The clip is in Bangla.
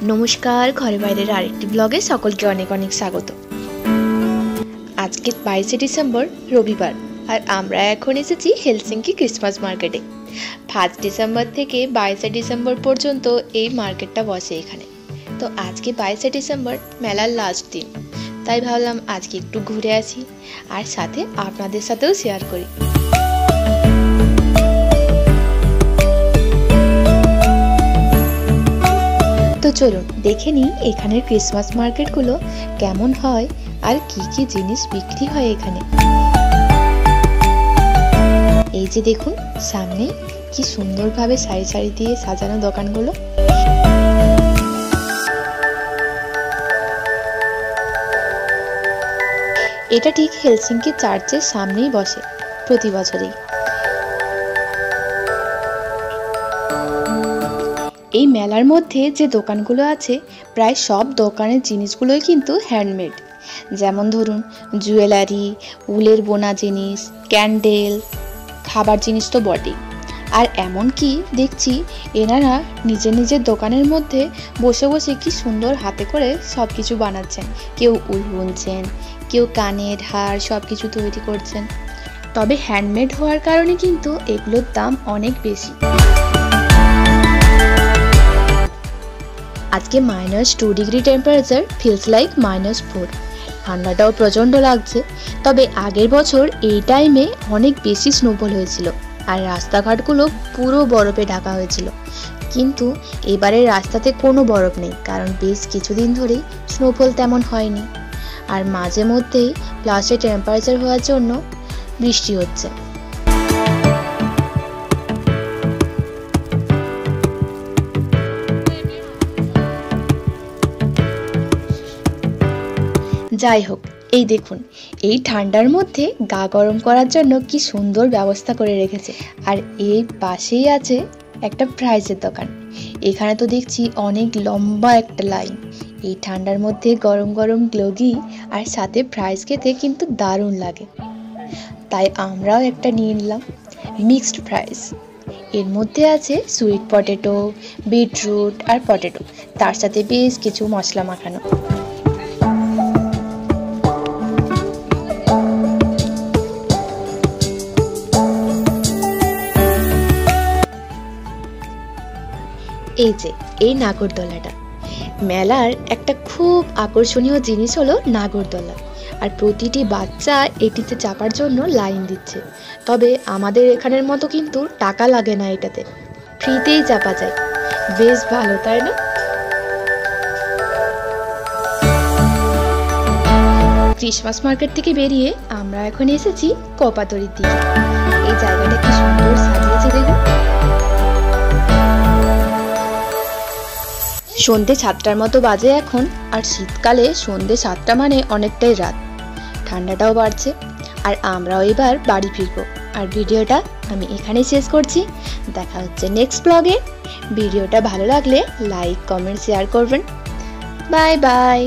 नमस्कार घरे बाइरेर आरेकटी ब्लगे सकलके अनेक अनेक स्वागत। आज के 22 डिसेम्बर रविवार और आमरा एखन एसेछि हेलसिंकी क्रिसमास मार्केटे। 5 डिसेम्बर थेके 22 डिसेम्बर पर्यन्त एई मार्केटटा बसे एखाने। तो आज के 22 डिसेम्बर मेलार लास्ट दिन, ताई भाबलाम आज के एकटु घुरे आसि और साथे आपनादेर साथेओ शेयार करी। तो चलुन देखे नी एखाনের क्रिसमास मार्केटगुलो केमन हय और की जिनिस बिक्री हय एखाने। এই যে দেখুন সামনে কি সুন্দরভাবে সারি সারি দিয়ে সাজানো দোকানগুলো। এটা ঠিক হেলসিঙ্কি চার্চের সামনেই বসে প্রতি বছরই। এই মেলার মধ্যে যে দোকানগুলো আছে প্রায় সব দোকানের জিনিসগুলোই কিন্তু হ্যান্ডমেড। যেমন ধরুন জুয়েলারি, উলের বোনা জিনিস, ক্যান্ডেল, খাবার জিনিস তো বটেই। আর এমন কি দেখছি এনারা নিজের নিজের দোকানের মধ্যে বসে বসে কি সুন্দর হাতে করে সব কিছু বানাচ্ছেন। কেউ উল বুনছেন, কেউ কানের হার, সব কিছু তৈরি করছেন। তবে হ্যান্ডমেড হওয়ার কারণে কিন্তু এগুলোর দাম অনেক বেশি। আজকে -2 ডিগ্রি টেম্পারেচার ফিলস লাইক -4। ঠান্ডাটাও প্রচণ্ড লাগছে। তবে আগের বছর এই টাইমে অনেক বেশি স্নোফল হয়েছিল আর রাস্তাঘাটগুলো পুরো বরফে ঢাকা হয়েছিল। কিন্তু এবারে রাস্তাতে কোনো বরফ নেই, কারণ বেশ কিছুদিন ধরেই স্নোফল তেমন হয়নি। আর মাঝে মধ্যেই প্লাসে টেম্পারেচার হওয়ার জন্য বৃষ্টি হচ্ছে। যাই হোক, এই দেখুন এই ঠান্ডার মধ্যে গা গরম করার জন্য কি সুন্দর ব্যবস্থা করে রেখেছে। আর এই পাশেই আছে একটা ফ্রাইজের দোকান। এখানে তো দেখছি অনেক লম্বা একটা লাইন। এই ঠান্ডার মধ্যে গরম গরম গ্লোগি আর সাথে ফ্রাইজ খেতে কিন্তু দারুণ লাগে। তাই আমরাও একটা নিয়ে নিলাম মিক্সড ফ্রাইজ। এর মধ্যে আছে সুইট পটেটো, বিটরুট আর পটেটো, তার সাথে বেশ কিছু মশলা মাখানো। এই যে এই নাগরদোলাটা মেলার একটা খুব আকর্ষণীয় জিনিস হলো নাগরদোলা। আর প্রতিটি বাচ্চা এটিতে চাপার জন্য লাইন দিচ্ছে। তবে আমাদের এখানের মতো কিন্তু টাকা লাগে না, এটাতে ফ্রিতেই চাপা যায়। বেশ ভালো, তাই না? ক্রিসমাস মার্কেট থেকে বেরিয়ে আমরা এখন এসেছি কপাতরির দিকে। এই জায়গাটা কি সুন্দর সাজিয়েছে দেখুন। সন্ধ্যে 7টার মতো বাজে এখন। আর শীতকালে সন্ধ্যে 7টা মানে অনেকটাই রাত, ঠান্ডাটাও বাড়ছে। আর আমরাও এবার বাড়ি ফিরবো। আর ভিডিওটা আমি এখানেই শেষ করছি। দেখা হচ্ছে নেক্সট ব্লগে। ভিডিওটা ভালো লাগলে লাইক, কমেন্ট, শেয়ার করবেন। Bye bye.